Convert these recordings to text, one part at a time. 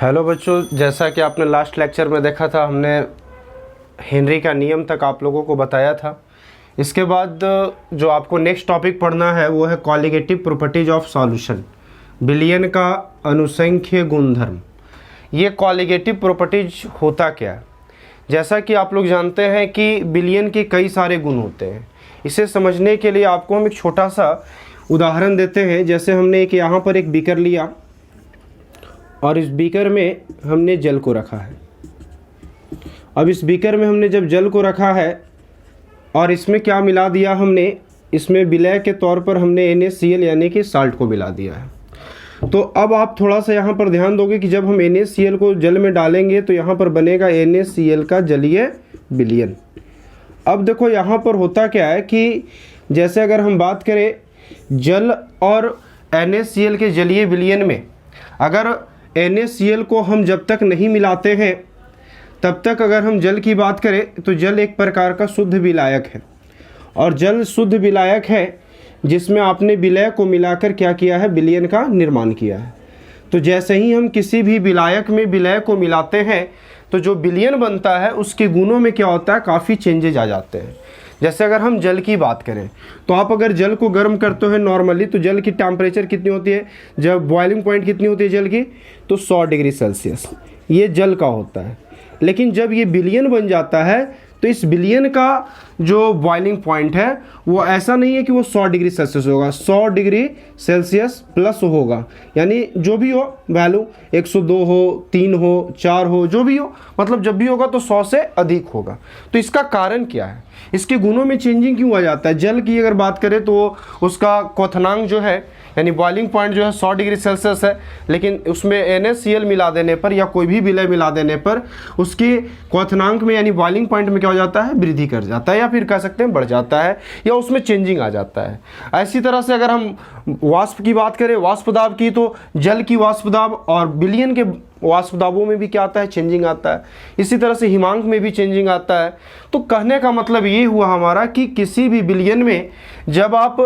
Hello बच्चों, जैसा कि आपने लास्ट लेक्चर में देखा था, हमने हेनरी का नियम तक आप लोगों को बताया था। इसके बाद जो आपको नेक्स्ट टॉपिक पढ़ना है वो है colligative properties of solution, billion का अनुसंख्य गुणधर्म। ये कॉलिगेटिव प्रॉपर्टीज होता क्या है? जैसा कि आप लोग जानते हैं कि बिलियन के कई सारे गुण होते हैं। इसे समझने के लिए आपको हम एक छोटा सा उदाहरण देते हैं। जैसे हमने यहाँ पर एक बीकर लिया और इस बीकर में हमने जल को रखा है। अब इस बीकर में हमने जब जल को रखा है और इसमें क्या मिला दिया हमने, इसमें विलय के तौर पर हमने NaCl यानी कि साल्ट को मिला दिया है। तो अब आप थोड़ा सा यहाँ पर ध्यान दोगे कि जब हम NaCl को जल में डालेंगे तो यहाँ पर बनेगा NaCl का जलीय विलयन। अब देखो यहाँ पर होता क्या है कि जैसे अगर हम बात करें जल और NaCl के जलीय विलयन में, अगर NaCl को हम जब तक नहीं मिलाते हैं तब तक अगर हम जल की बात करें तो जल एक प्रकार का शुद्ध विलायक है। और जल शुद्ध विलायक है जिसमें आपने विलय को मिलाकर क्या किया है, विलयन का निर्माण किया है। तो जैसे ही हम किसी भी विलायक में विलय को मिलाते हैं तो जो विलयन बनता है उसके गुणों में क्या होता है, काफ़ी चेंजेज आ जाते हैं। जैसे अगर हम जल की बात करें तो आप अगर जल को गर्म करते हो नॉर्मली तो जल की टेम्परेचर कितनी होती है, जब बॉइलिंग पॉइंट कितनी होती है जल की, तो 100 डिग्री सेल्सियस ये जल का होता है। लेकिन जब ये विलयन बन जाता है तो इस विलयन का जो बॉइलिंग पॉइंट है वो ऐसा नहीं है कि वो 100 डिग्री सेल्सियस होगा, 100 डिग्री सेल्सियस प्लस होगा। यानी जो भी हो वैल्यू 102 हो, 3 हो, 4 हो, जो भी हो, मतलब जब भी होगा तो 100 से अधिक होगा। तो इसका कारण क्या है, इसके गुणों में चेंजिंग क्यों आ जाता है? जल की अगर बात करें तो उसका क्वथनांक जो है यानी बॉइलिंग पॉइंट जो है 100 डिग्री सेल्सियस है, लेकिन उसमें NaCl मिला देने पर या कोई भी विलय मिला देने पर उसके क्वथनांक में यानी बॉइलिंग पॉइंट में क्या हो जाता है, वृद्धि कर जाता है, या फिर कह सकते हैं बढ़ जाता है, या उसमें चेंजिंग आ जाता है। ऐसी तरह से अगर हम वाष्प की बात करें, वाष्प दाब की, तो जल की वाष्प दाब और विलयन के वाष्प दाबों में भी क्या आता है, चेंजिंग आता है। इसी तरह से हिमांक में भी चेंजिंग आता है। तो कहने का मतलब ये हुआ हमारा कि किसी भी विलयन में जब आप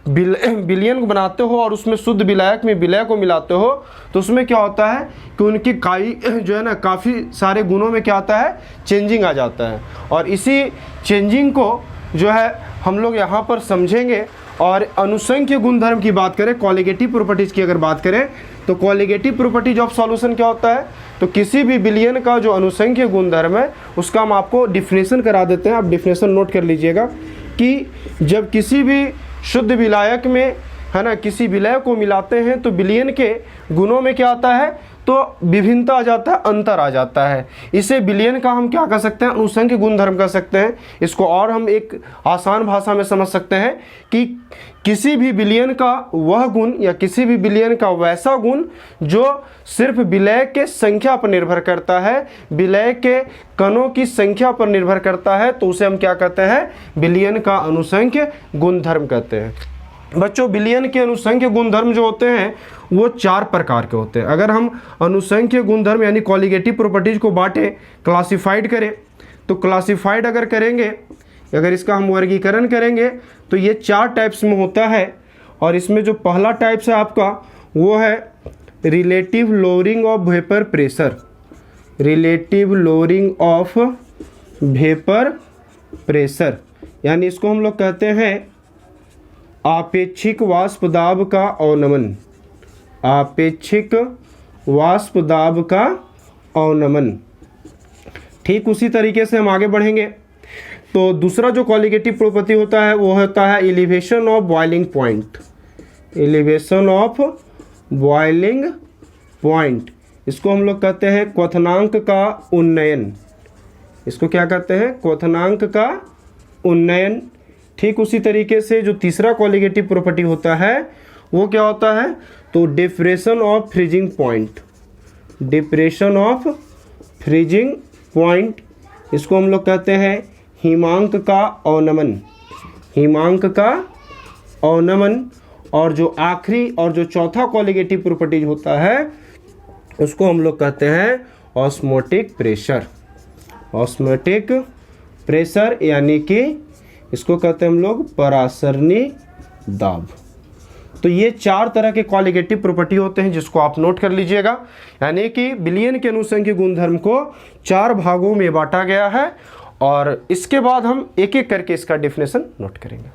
विलयन को बनाते हो और उसमें शुद्ध विलायक में विलय को मिलाते हो तो उसमें क्या होता है कि उनकी काई जो है ना, काफ़ी सारे गुणों में क्या आता है, चेंजिंग आ जाता है। और इसी चेंजिंग को जो है हम लोग यहाँ पर समझेंगे। और अनुसंख्य गुणधर्म की बात करें, कॉलिगेटिव प्रॉपर्टीज की अगर बात करें तो कॉलिगेटिव प्रॉपर्टीज ऑफ सॉल्यूशन क्या होता है, तो किसी भी विलयन का जो अनुसंख्य गुणधर्म है उसका हम आपको डिफिनेशन करा देते हैं। आप डिफिनेशन नोट कर लीजिएगा कि जब किसी भी शुद्ध विलायक में है ना, किसी विलय को मिलाते हैं तो विलयन के गुणों में क्या आता है, तो विभिन्नता आ जाता है, अंतर आ जाता है। इसे विलयन का हम क्या कर सकते हैं, अनुसंख्य गुणधर्म कर सकते हैं। इसको और हम एक आसान भाषा में समझ सकते हैं कि किसी भी विलयन का वह गुण या किसी भी विलयन का वैसा गुण जो सिर्फ विलय के संख्या पर निर्भर करता है, विलय के कणों की संख्या पर निर्भर करता है, तो उसे हम क्या कहते हैं, विलयन का अनुसंख्य गुणधर्म कहते हैं। बच्चों, विलयन के अनुसंख्य गुणधर्म जो होते हैं वो 4 प्रकार के होते हैं। अगर हम अनुसंख्य गुणधर्म यानी कॉलिगेटिव प्रॉपर्टीज को बांटें, क्लासिफाइड करें, तो क्लासिफाइड अगर करेंगे, अगर इसका हम वर्गीकरण करेंगे तो ये 4 टाइप्स में होता है। और इसमें जो पहला टाइप्स है आपका वो है relative lowering of vapour pressure. Relative lowering of vapour pressure यानी इसको हम लोग कहते हैं आपेक्षिक वाष्प दाब का अवनमन। आपेक्षिक वाष्प दाब का अवनमन। ठीक उसी तरीके से हम आगे बढ़ेंगे तो दूसरा जो कॉलिगेटिव प्रॉपर्टी होता है वो होता है elevation of boiling point. Elevation of boiling point, इसको हम लोग कहते हैं क्वथनांक का उन्नयन। इसको क्या कहते हैं, क्वथनांक का उन्नयन। ठीक उसी तरीके से जो तीसरा कॉलिगेटिव प्रॉपर्टी होता है वो क्या होता है, तो depression of freezing point. Depression of freezing point, इसको हम लोग कहते हैं हिमांक का अवनमन। हिमांक का अवनमन। और जो आखिरी और जो चौथा कॉलिगेटिव प्रॉपर्टीज होता है उसको हम लोग कहते हैं ऑस्मोटिक प्रेशर। ऑस्मोटिक प्रेशर यानी कि इसको कहते हैं हम लोग परासरणी दाब। तो ये 4 तरह के कॉलिगेटिव प्रॉपर्टी होते हैं जिसको आप नोट कर लीजिएगा। यानी कि विलियन के अनुसंघीय गुणधर्म को 4 भागों में बांटा गया है और इसके बाद हम एक एक करके इसका डेफिनेशन नोट करेंगे।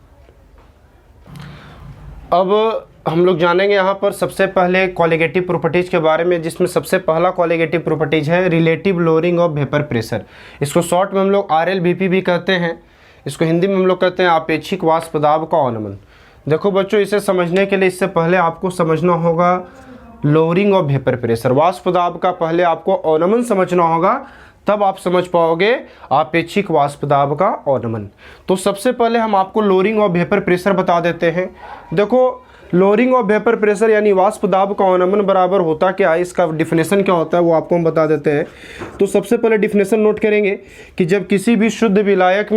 अब हम लोग जानेंगे यहाँ पर सबसे पहले कॉलिगेटिव प्रॉपर्टीज के बारे में, जिसमें सबसे पहला कॉलिगेटिव प्रॉपर्टीज है relative lowering of vapour pressure. इसको शॉर्ट में हम लोग RLVP भी कहते हैं, इसको हिंदी में हम लोग कहते हैं आपेक्षिक वाष्प दाब का अवनमन। देखो बच्चों, इसे समझने के लिए इससे पहले आपको समझना होगा लोअरिंग ऑफ वेपर प्रेशर, वाष्प दाब का पहले आपको अवनमन समझना होगा, तब आप समझ पाओगे आपेक्षिक वाष्प दाब का अवनमन। तो सबसे पहले हम आपको लोअरिंग ऑफ वेपर प्रेशर बता देते हैं। देखो, लोअरिंग ऑफ वेपर प्रेशर यानी वाष्प दाब का अवनमन बराबर होता क्या है, इसका डिफिनेशन क्या होता है वो आपको हम बता देते हैं। तो सबसे पहले डिफिनेशन नोट करेंगे कि जब किसी भी शुद्ध विलायक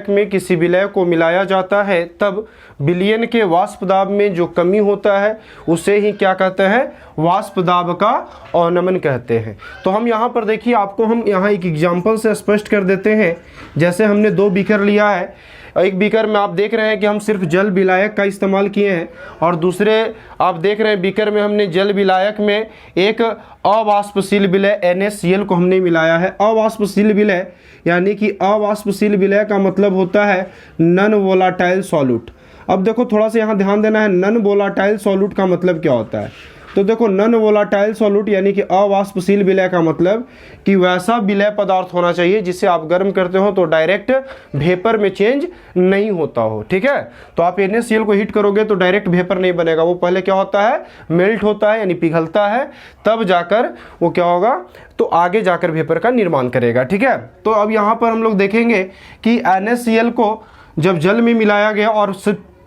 में किसी विलय को मिलाया जाता है तब विलयन के वाष्प दाब में जो कमी होता है उसे ही क्या कहते हैं, वाष्प दाब का अवनमन कहते हैं। तो हम यहाँ पर देखिए, आपको हम यहाँ एक एग्जाम्पल से स्पष्ट कर देते हैं। जैसे हमने 2 बीकर लिया है, एक बीकर में आप देख रहे हैं कि हम सिर्फ जल विलायक का इस्तेमाल किए हैं और दूसरे आप देख रहे हैं बीकर में हमने जल विलायक में एक अवाष्पशील विलय NaCl को हमने मिलाया है। अवाष्पशील विलय यानी कि अवाष्पशील विलय का मतलब होता है नॉन वोलाटाइल सॉल्यूट। अब देखो, थोड़ा सा यहाँ ध्यान देना है, नॉन वोलाटाइल सॉल्यूट का मतलब क्या होता है। तो देखो, नॉन वोलाटाइल सॉल्यूट यानी कि अवाष्पशील विलय का मतलब कि वैसा विलय पदार्थ होना चाहिए जिसे आप गर्म करते हो तो डायरेक्ट वेपर में चेंज नहीं होता हो। ठीक है, तो आप NaCl को हीट करोगे तो डायरेक्ट वेपर नहीं बनेगा, वो पहले क्या होता है, मेल्ट होता है यानी पिघलता है, तब जाकर वो क्या होगा, तो आगे जाकर वेपर का निर्माण करेगा। ठीक है, तो अब यहाँ पर हम लोग देखेंगे कि NaCl को जब जल में मिलाया गया और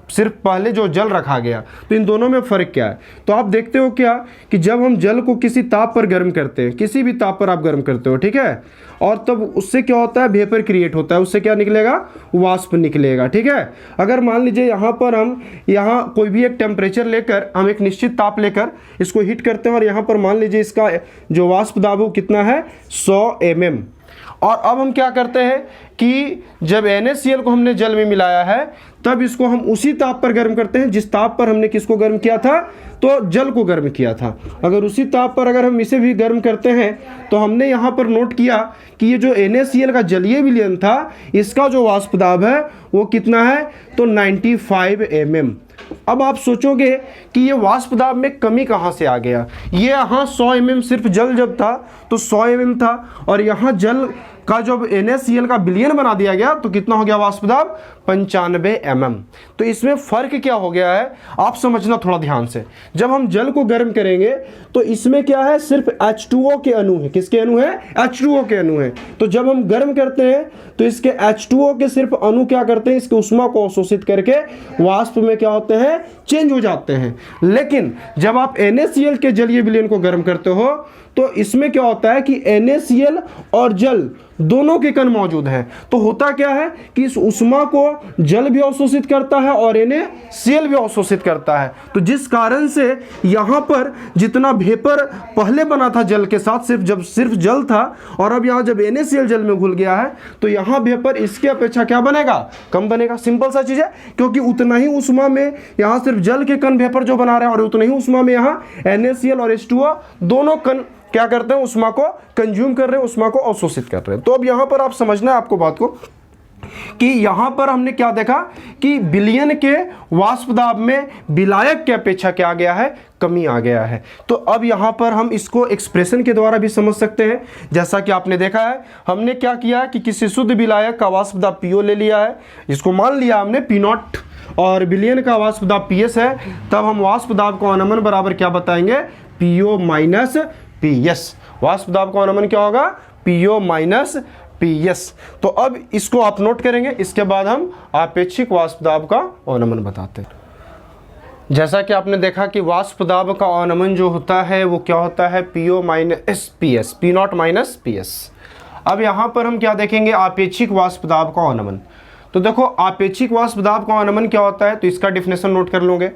सिर्फ पहले जो जल रखा गया, तो इन दोनों में फ़र्क क्या है। तो आप देखते हो क्या कि जब हम जल को किसी ताप पर गर्म करते हैं, किसी भी ताप पर आप गर्म करते हो, ठीक है, और तब उससे क्या होता है, वेपर क्रिएट होता है, उससे क्या निकलेगा, वाष्प निकलेगा। ठीक है, अगर मान लीजिए यहाँ पर हम कोई भी एक टेम्परेचर लेकर, हम एक निश्चित ताप लेकर इसको हीट करते हैं और यहाँ पर मान लीजिए इसका जो वाष्प दाब वो कितना है, 100 mm। और अब हम क्या करते हैं कि जब NaCl को हमने जल में मिलाया है तब इसको हम उसी ताप पर गर्म करते हैं जिस ताप पर हमने किसको गर्म किया था, तो जल को गर्म किया था। अगर उसी ताप पर अगर हम इसे भी गर्म करते हैं तो हमने यहाँ पर नोट किया कि ये जो NaCl का जलीय विलयन था, इसका जो वाष्प दाब है वो कितना है, तो 95 mm। अब आप सोचोगे कि ये वाष्प दाब में कमी कहाँ से आ गया। ये यहाँ 100 mm सिर्फ जल जब था तो 100 mm था, और यहाँ जल का जब NaCl का विलयन बना दिया गया तो कितना हो गया वाष्प दाब, 95 mm। तो इसमें फ़र्क क्या हो गया है, आप समझना थोड़ा ध्यान से। जब हम जल को गर्म करेंगे तो इसमें क्या है, सिर्फ H2O के अणु है। किसके अणु है, H2O के अणु है। तो जब हम गर्म करते हैं तो इसके H2O के सिर्फ अणु क्या करते हैं, इसके ऊष्मा को अवशोषित करके वाष्प में क्या होते हैं, चेंज हो जाते हैं। लेकिन जब आप NaCl के जलीय विलयन को गर्म करते हो तो इसमें क्या होता है कि NaCl और जल दोनों के कण मौजूद हैं। तो होता क्या है कि इस ऊष्मा को जल भी अवशोषित करता है और NaCl भी अवशोषित करता है। तो जिस कारण से यहाँ पर जितना वेपर पहले बना था जल के साथ, सिर्फ जल था, और अब यहाँ जब NaCl जल में घुल गया है तो यहाँ वेपर इसके अपेक्षा क्या बनेगा, कम बनेगा। सिंपल सा चीज़ है, क्योंकि उतना ही ऊष्मा में यहाँ सिर्फ जल के कण वेपर जो बना रहे हैं और उतना ही ऊष्मा में यहाँ NaCl और H2O दोनों कण क्या करते हैं, ऊष्मा को कंज्यूम कर रहे हैं, ऊष्मा को अवशोषित कर रहे हैं। तो अब यहाँ पर आप समझना है आपको बात को कि यहाँ पर हमने क्या देखा कि विलयन के वाष्प दाब में विलायक की अपेक्षा क्या आ गया है, कमी आ गया है। तो अब यहाँ पर हम इसको एक्सप्रेशन के द्वारा भी समझ सकते हैं। जैसा कि आपने देखा है, हमने क्या किया कि किसी शुद्ध विलायक का वाष्प दाब PO ले लिया है, इसको मान लिया हमने P0, और विलयन का वाष्प दाब PS है, तब हम वाष्प दाब का अवनमन बराबर क्या बताएंगे, PO माइनस PS। वाष्प दाब का अवनमन क्या होगा, PO माइनस PS। तो अब इसको आप नोट करेंगे, इसके बाद हम आपेक्षिक वाष्प दाब का अवनमन बताते हैं। जैसा कि आपने देखा कि वाष्प दाब का अवनमन जो होता है वो क्या होता है, PO minus PS, P0 minus PS। अब यहाँ पर हम क्या देखेंगे, आपेक्षिक वाष्प दाब का अवनमन। तो देखो, आपेक्षिक वाष्प दाब का अवनमन क्या होता है, तो इसका डिफिनेशन नोट कर लोगे।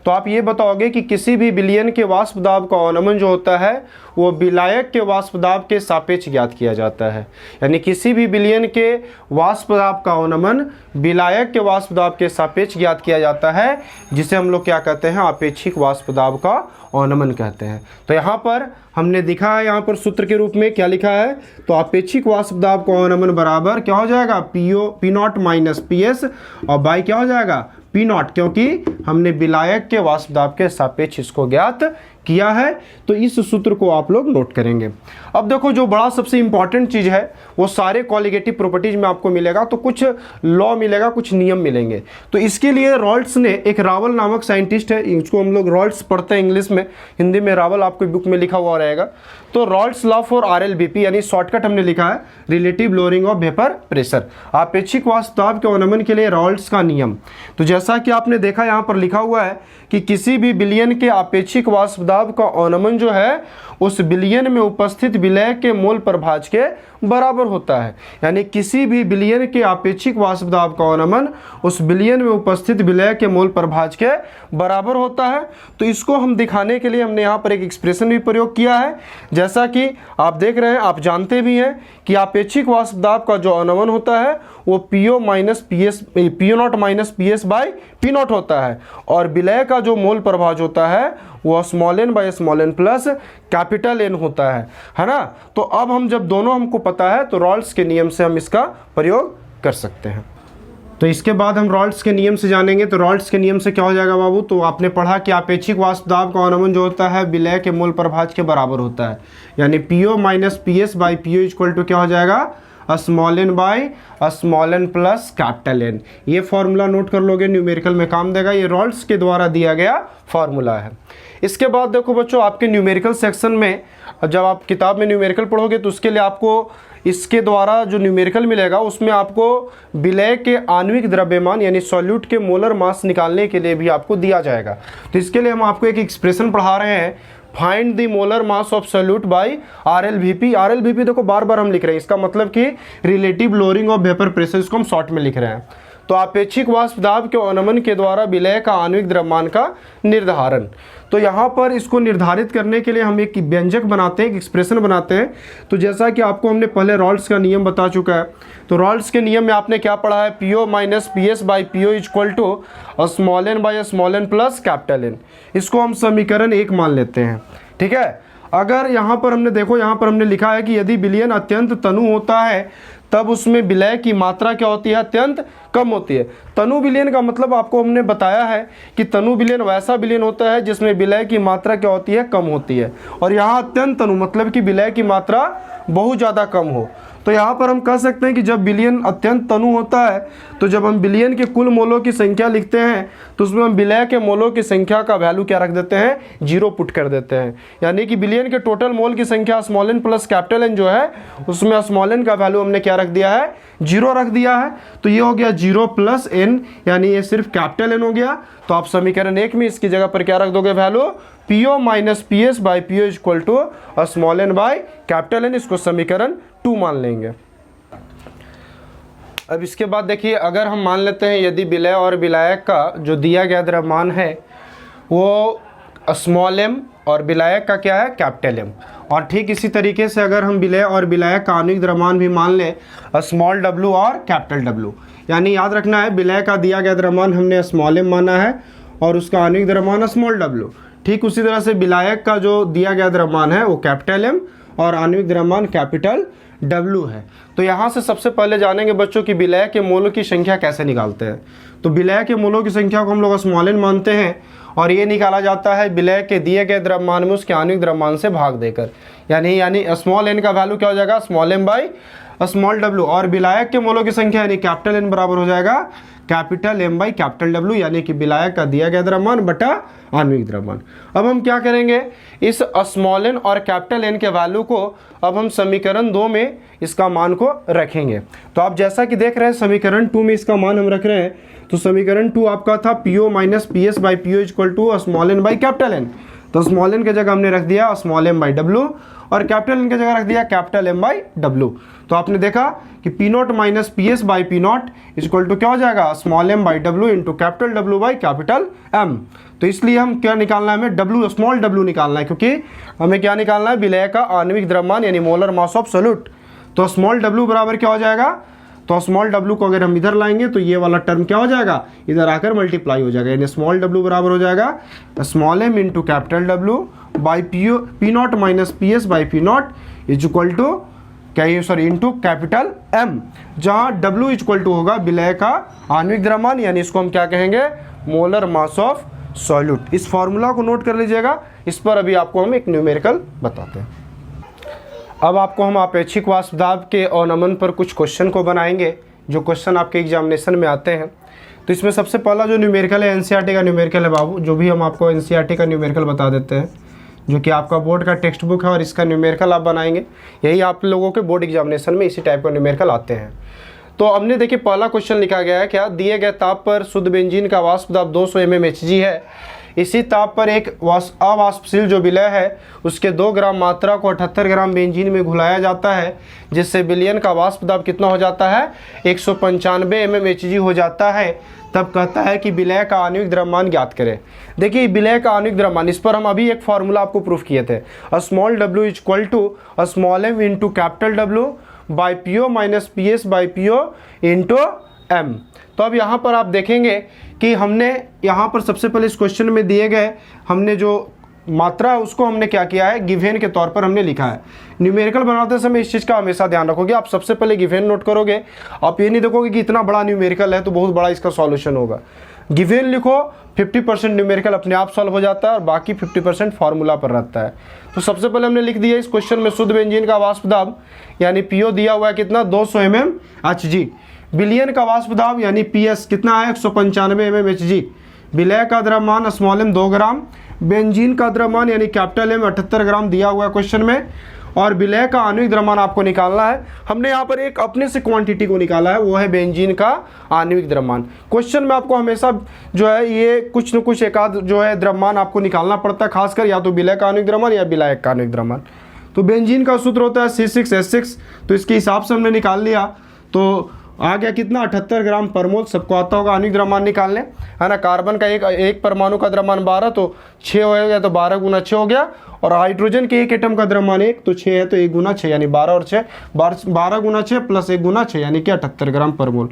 तो आप ये बताओगे कि किसी भी विलयन के वाष्प दाब का अवनमन जो होता है वो विलायक के वाष्प दाब के सापेक्ष ज्ञात किया जाता है। यानी किसी भी विलयन के वाष्प दाब का अवनमन विलायक के वाष्प दाब के सापेक्ष ज्ञात किया जाता है, जिसे हम लोग क्या कहते हैं, आपेक्षिक वाष्प दाब का अवनमन कहते हैं। तो यहाँ पर हमने दिखा है, यहाँ पर सूत्र के रूप में क्या लिखा है, तो आपेक्षिक वाष्प दाब का अवनमन बराबर क्या हो जाएगा, P not minus P S, और बाई क्या हो जाएगा, पी नॉट, क्योंकि हमने विलायक के वाष्प दाब के सापेक्ष इसको ज्ञात किया है। तो इस सूत्र को आप लोग नोट करेंगे। अब देखो जो बड़ा सबसे इंपॉर्टेंट चीज़ है वो सारे कॉलिगेटिव प्रॉपर्टीज में आपको मिलेगा, तो कुछ लॉ मिलेगा, कुछ नियम मिलेंगे। तो इसके लिए रॉल्ट्स ने, एक रावल नामक साइंटिस्ट है, इसको हम लोग रॉल्ट्स पढ़ते हैं इंग्लिश में, हिंदी में रावल आपको बुक में लिखा हुआ रहेगा। तो रॉल्ट्स लॉ फॉर RLBP, यानी शॉर्टकट हमने लिखा है relative lowering of vapour pressure, आपेक्षिक वाष्प दाब के अवनमन के लिए रॉल्ट्स का नियम। तो जैसा कि आपने देखा यहाँ पर लिखा हुआ है कि किसी भी विलयन के आपेक्षिक वाष्प दाब का अवनमन जो है उस विलयन में उपस्थित विलय के मोल प्रभाज के बराबर होता है। यानी किसी भी विलयन के आपेक्षिक वाष्प दाब का अवनमन उस विलयन में उपस्थित विलय के मोल प्रभाज के बराबर होता है। तो इसको हम दिखाने के लिए हमने यहाँ पर एक एक्सप्रेशन भी प्रयोग किया है, जैसा कि आप देख रहे हैं, आप जानते भी हैं कि आपेक्षिक वाष्प दाब का जो अवनमन होता है वो PO minus P S, P not minus P S by P not होता है, और विलय का जो मोल प्रभाज होता है वो small N by small N plus capital n होता है ना। तो अब हम जब दोनों हमको पता है तो रॉल्ट्स के नियम से हम इसका प्रयोग कर सकते हैं। तो इसके बाद हम रॉल्ट्स के नियम से जानेंगे। तो रॉल्ट्स के नियम से क्या हो जाएगा बाबू, तो आपने पढ़ा कि आपेक्षिक वाष्प दाब का अवनमन जो होता है विलय के मोल प्रभाज के बराबर होता है। यानी P O minus P S by P O equal to क्या हो जाएगा, small N by small N plus capital N. ये फॉर्मूला नोट कर लोगे, न्यूमेरिकल में काम देगा। ये रॉल्ट्स के द्वारा दिया गया फॉर्मूला है। इसके बाद देखो बच्चों, आपके न्यूमेरिकल सेक्शन में जब आप किताब में न्यूमेरिकल पढ़ोगे तो उसके लिए आपको इसके द्वारा जो न्यूमेरिकल मिलेगा उसमें आपको विलय के आणविक द्रव्यमान यानी सॉल्यूट के मोलर मास निकालने के लिए भी आपको दिया जाएगा। तो इसके लिए हम आपको एक एक्सप्रेशन पढ़ा रहे हैं, find the molar mass of solute bye RLBP। RLBP देखो बार बार हम लिख रहे हैं, इसका मतलब कि relative lowering of vapour pressure, इसको हम शॉर्ट में लिख रहे हैं। तो आपेक्षिक वाष्प दाब के अवनमन के द्वारा विलय का आणविक द्रव्यमान का निर्धारण। तो यहाँ पर इसको निर्धारित करने के लिए हम एक व्यंजक बनाते हैं, एक एक्सप्रेशन बनाते हैं। तो जैसा कि आपको हमने पहले रॉल्ट्स का नियम बता चुका है, तो रॉल्ट्स के नियम में आपने क्या पढ़ा है, P O minus P S by P O equal to small N by small N plus capital N. इसको हम समीकरण 1 मान लेते हैं, ठीक है। अगर यहाँ पर हमने देखो, यहाँ पर हमने लिखा है कि यदि विलयन अत्यंत तनु होता है तब उसमें विलय की मात्रा क्या होती है, अत्यंत कम होती है। तनु विलयन का मतलब आपको हमने बताया है कि तनु विलयन वैसा विलयन होता है जिसमें विलय की मात्रा क्या होती है, कम होती है। और यहाँ अत्यंत तनु मतलब कि विलय की मात्रा बहुत ज़्यादा कम हो। तो यहाँ पर हम कह सकते हैं कि जब विलयन अत्यंत तनु होता है तो जब हम विलयन के कुल मोलों की संख्या लिखते हैं तो उसमें हम विलय के मोलों की संख्या का वैल्यू क्या रख देते हैं, 0 पुट कर देते हैं। यानी कि विलयन के टोटल मोल की संख्या small N plus capital N जो है उसमें स्मॉल एन का वैल्यू हमने क्या रख दिया है, 0 रख दिया है। तो ये हो गया 0 प्लस एन, यानी ये सिर्फ कैपिटल एन हो गया। तो आप समीकरण 1 में इसकी जगह पर क्या रख दोगे, value P O minus P S by P O equal to small N by capital N. इसको समीकरण 2 मान लेंगे। अब इसके बाद देखिए, अगर हम मान लेते हैं यदि विलय और विलायक का जो दिया गया द्रव्यमान है वो स्मॉल एम और विलायक का क्या है, कैपिटल एम। और ठीक इसी तरीके से अगर हम विलय और विलायक का आणविक द्रव्यमान भी मान लें स्मॉल डब्ल्यू और कैपिटल डब्ल्यू, यानी याद रखना है विलय का दिया गया द्रव्यमान हमने स्मॉल एम माना है और उसका आणविक द्रव्यमान स्मॉल डब्ल्यू। ठीक उसी तरह से विलायक का जो दिया गया द्रव्यमान है वो कैपिटल एम और आणविक द्रव्यमान कैपिटल डब्ल्यू है। तो यहाँ से सबसे पहले जानेंगे बच्चों कि विलय के मोलों की संख्या कैसे निकालते हैं। तो विलय के मोलों की संख्या को हम लोग स्मॉल एन मानते हैं और ये निकाला जाता है विलय के दिए गए द्रव्यमान में उसके आणविक द्रव्यमान से भाग देकर। यानी स्मॉल एन का वैल्यू क्या हो जाएगा, small M by small W, और विलायक के मोलों की संख्या यानी कैपिटल एन बराबर हो जाएगा capital M by capital W, यानी कि विलायक का दिया गया द्रव्यमान बटा आणविक द्रव्यमान। अब हम क्या करेंगे, इस स्मॉल एन और कैपिटल एन के वैल्यू को अब हम समीकरण 2 में इसका मान को रखेंगे। तो आप जैसा कि देख रहे हैं समीकरण 2 में इसका मान हम रख रहे हैं। तो समीकरण 2 आपका था P O minus P S by P O equal to small N by capital N. तो स्मॉल n की जगह हमने रख दिया स्मॉल m बाई डब्ल्यू और कैपिटल n की जगह रख दिया कैपिटल M बाई डब्ल्यू। तो आपने देखा कि P not minus P S by P not equal to क्या हो जाएगा small m by W into capital W by capital M। तो इसलिए हम क्या निकालना है, हमें W स्मॉल w निकालना है, क्योंकि हमें क्या निकालना है, विलेय का आणविक द्रव्यमान यानी मोलर मास ऑफ सॉल्यूट। तो स्मॉल w बराबर क्या हो जाएगा, तो स्मॉल w को अगर हम इधर लाएंगे तो ये वाला टर्म क्या हो जाएगा, इधर आकर मल्टीप्लाई हो जाएगा, यानी स्मॉल w बराबर हो जाएगा small m into capital W by P not minus P S by P not is equal to क्या ये सॉरी इंटू कैपिटल M, जहाँ W इक्वल टू होगा विलेय का आणविक द्रव्यमान, यानी इसको हम क्या कहेंगे, मोलर मास ऑफ सॉल्यूट। इस फॉर्मूला को नोट कर लीजिएगा, इस पर अभी आपको हम एक न्यूमेरिकल बताते हैं। अब आपको हम अपेक्षिक वाष्प दाब के अवनमन पर कुछ क्वेश्चन को बनाएंगे, जो क्वेश्चन आपके एग्जामिनेशन में आते हैं। तो इसमें सबसे पहला जो न्यूमेरिकल है एनसीईआरटी का न्यूमेरिकल है बाबू, जो भी हम आपको एनसीईआरटी का न्यूमेरिकल बता देते हैं, जो कि आपका बोर्ड का टेक्स्ट बुक है और इसका न्यूमेरिकल आप बनाएंगे। यही आप लोगों के बोर्ड एग्जामिनेशन में इसी टाइप का न्यूमेरिकल आते हैं। तो हमने देखिए पहला क्वेश्चन लिखा गया है, क्या दिए गए ताप पर शुद्ध बेंजीन का वाष्प दाब 200 mmHg है, इसी ताप पर एक अवाष्पशील जो विलय है उसके 2 ग्राम मात्रा को 78 ग्राम बेंजीन में घुलाया जाता है, जिससे विलयन का वाष्प दाब कितना हो जाता है, 195 mmHg हो जाता है। तब कहता है कि विलय का आणविक द्रव्यमान ज्ञात करें। देखिए विलय का आणविक द्रव्यमान, इस पर हम अभी एक फॉर्मूला आपको प्रूफ किए थे, small w equal to small m into capital W by P O minus P S by P O into M. तो अब यहाँ पर आप देखेंगे कि हमने यहाँ पर सबसे पहले इस क्वेश्चन में दिए गए हमने जो मात्रा है उसको हमने क्या किया है, गिवेन के तौर पर हमने लिखा है। न्यूमेरिकल बनाते समय इस चीज़ का हमेशा ध्यान रखोगे, आप सबसे पहले गिवेन नोट करोगे, आप ये नहीं देखोगे कि इतना बड़ा न्यूमेरिकल है तो बहुत बड़ा इसका सॉल्यूशन होगा। गिवेन लिखो, 50% न्यूमेरिकल अपने आप सॉल्व हो जाता है और बाकी 50% फार्मूला पर रहता है। तो सबसे पहले हमने लिख दिया इस क्वेश्चन में शुद्ध बेंजीन का वाष्प दाब यानी पीओ दिया हुआ है कितना 200 mmHg, विलयन का वाष्प दाब यानी पीएस कितना है 195 mmHg, विलय का द्रव्यमान स्मॉल m 2 ग्राम, बेंजीन का द्रव्यमान यानी कैपिटल M 78 ग्राम दिया हुआ है क्वेश्चन में, और विलय का आणविक द्रव्यमान आपको निकालना है। हमने यहाँ पर एक अपने से क्वांटिटी को निकाला है, वो है बेंजीन का आणविक द्रव्यमान। क्वेश्चन में आपको हमेशा जो है ये कुछ न कुछ एक आध जो है द्रव्यमान आपको निकालना पड़ता है, खासकर या तो विलय का आणविक द्रव्यमान या विलायक का आणविक द्रव्यमान। तो बेंजीन का सूत्र होता है C6H6, तो इसके हिसाब से हमने निकाल लिया। तो आ गया कितना 78 ग्राम पर मोल, सबको आता होगा आणविक द्रव्यमान निकालने, है ना। कार्बन का एक परमाणु का द्रव्यमान 12, तो 6 हो गया, तो 12 गुना 6 हो गया। और हाइड्रोजन के एक एटम का द्रव्यमान 1, तो 6 है, तो 1 गुना 6 यानी 12 और 6 12 गुना 6 प्लस 1 गुना 6 यानी कि 78 ग्राम पर मोल।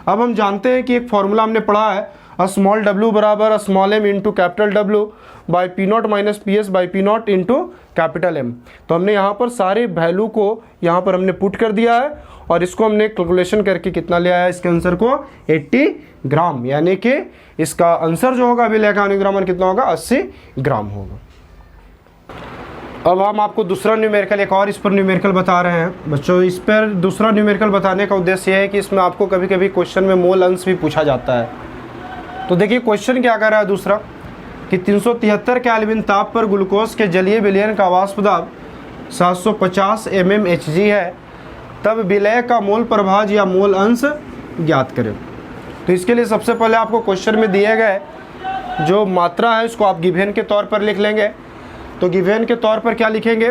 अब हम जानते हैं कि एक फॉर्मूला हमने पढ़ा है स्मॉल w बराबर small m into capital W by P not minus P S by P not into capital M। तो हमने यहाँ पर सारे वैल्यू को यहाँ पर हमने पुट कर दिया है और इसको हमने कैलकुलेशन करके कितना ले आया, इसके आंसर को 80 ग्राम, यानी कि इसका आंसर जो होगा विलय का आणविक द्रव्यमान कितना होगा 80 ग्राम होगा। अब हम आपको दूसरा न्यूमेरिकल एक और इस पर न्यूमेरिकल बता रहे हैं बच्चों। इस पर दूसरा न्यूमेरिकल बताने का उद्देश्य यह है कि इसमें आपको कभी कभी क्वेश्चन में मोल अंश भी पूछा जाता है। तो देखिए क्वेश्चन क्या कर रहा है दूसरा, कि 373 केल्विन ताप पर ग्लूकोज के जलीय विलयन का वाष्प दाब 750 mmHg है, तब विलय का मोल प्रभाज या मोल अंश ज्ञात करें। तो इसके लिए सबसे पहले आपको क्वेश्चन में दिए गए जो मात्रा है उसको आप गिवेन के तौर पर लिख लेंगे। तो गिवेन के तौर पर क्या लिखेंगे,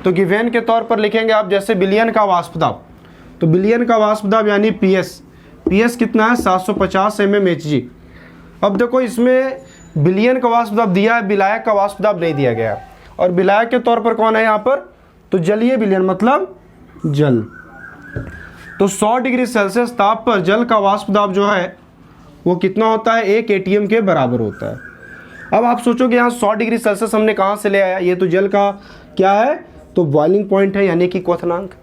तो गिवेन के तौर पर लिखेंगे आप जैसे विलयन का वाष्प दाब, तो विलयन का वाष्प दाब यानी पीएस कितना है 750 mmHg। अब देखो इसमें विलयन का वाष्प दाब दिया है, विलायक का वाष्प दाब नहीं दिया गया, और विलायक के तौर पर कौन है यहाँ पर, तो जलीय विलयन मतलब जल। तो 100 डिग्री सेल्सियस ताप पर जल का वाष्प दाब जो है वो कितना होता है, 1 atm के बराबर होता है। अब आप सोचोगे यहाँ 100 डिग्री सेल्सियस हमने कहाँ से ले आया, ये तो जल का क्या है, तो बॉइलिंग पॉइंट है यानी कि क्वथनांक।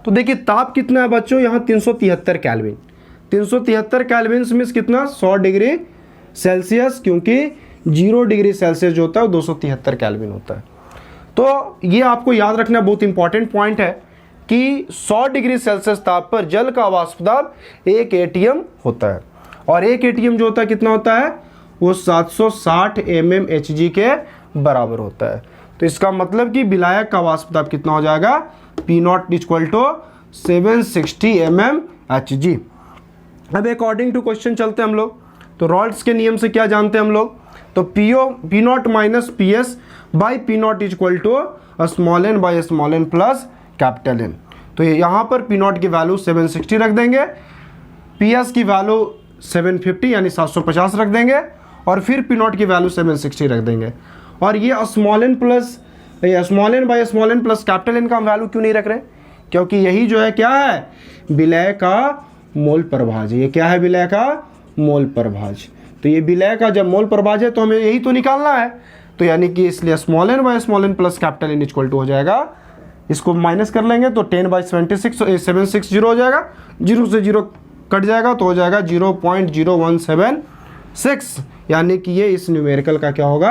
तो देखिए ताप कितना है बच्चों, यहाँ 373 केल्विन, 373 केल्विन मीन्स कितना 100 डिग्री सेल्सियस, क्योंकि 0 डिग्री सेल्सियस जो होता है वो 273 केल्विन होता है। तो ये आपको याद रखना बहुत इंपॉर्टेंट पॉइंट है कि 100 डिग्री सेल्सियस ताप पर जल का वाष्प दाब 1 atm होता है, और 1 atm जो होता है कितना होता है, वो 760 mmHg के बराबर होता है। तो इसका मतलब कि विलायक का वाष्प दाब कितना हो जाएगा, P not equal to 760 mmHg। अब अकॉर्डिंग टू क्वेश्चन चलते हैं हम लोग। तो रॉल्स के नियम से क्या जानते हैं हम लोग, तो P not minus P S by P not is equal to small N by small N plus capital N. तो यहाँ पर पी नॉट की वैल्यू 760 रख देंगे, पी एस की वैल्यू 750 यानी 750 रख देंगे, और फिर पी नॉट की वैल्यू 760 रख देंगे। और ये small N by small N plus capital N का हम वैल्यू क्यों नहीं रख रहे? क्योंकि यही जो है क्या है, विलय का मोल प्रभाज है। ये क्या है? विलय का मोल प्रभाज। तो ये विलय का जब मोल प्रभाज है तो हमें यही तो निकालना है। तो यानी कि इसलिए small N by small N plus capital N equal to हो जाएगा, इसको माइनस कर लेंगे तो 10/760 हो जाएगा, 0 से 0 कट जाएगा तो हो जाएगा 0.0176, यानी कि ये इस न्यूमेरिकल का क्या होगा?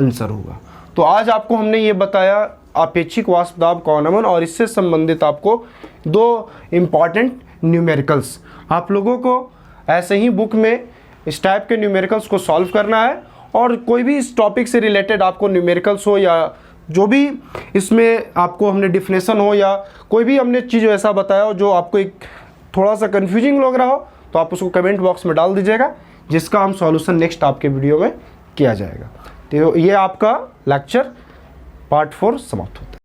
आंसर होगा। तो आज आपको हमने ये बताया अपेक्षिक वाष्प दाब का अनुमान, और इससे संबंधित आपको 2 इम्पॉर्टेंट न्यूमेरिकल्स। आप लोगों को ऐसे ही बुक में इस टाइप के न्यूमेरिकल्स को सॉल्व करना है, और कोई भी इस टॉपिक से रिलेटेड आपको न्यूमेरिकल्स हो या जो भी इसमें आपको हमने डिफिनेशन हो या कोई भी हमने चीज़ ऐसा बताया हो जो आपको एक थोड़ा सा कन्फ्यूजिंग लग रहा हो, तो आप उसको कमेंट बॉक्स में डाल दीजिएगा, जिसका हम सॉल्यूशन नेक्स्ट आपके वीडियो में किया जाएगा। तो ये आपका लेक्चर पार्ट 4 समाप्त होता है।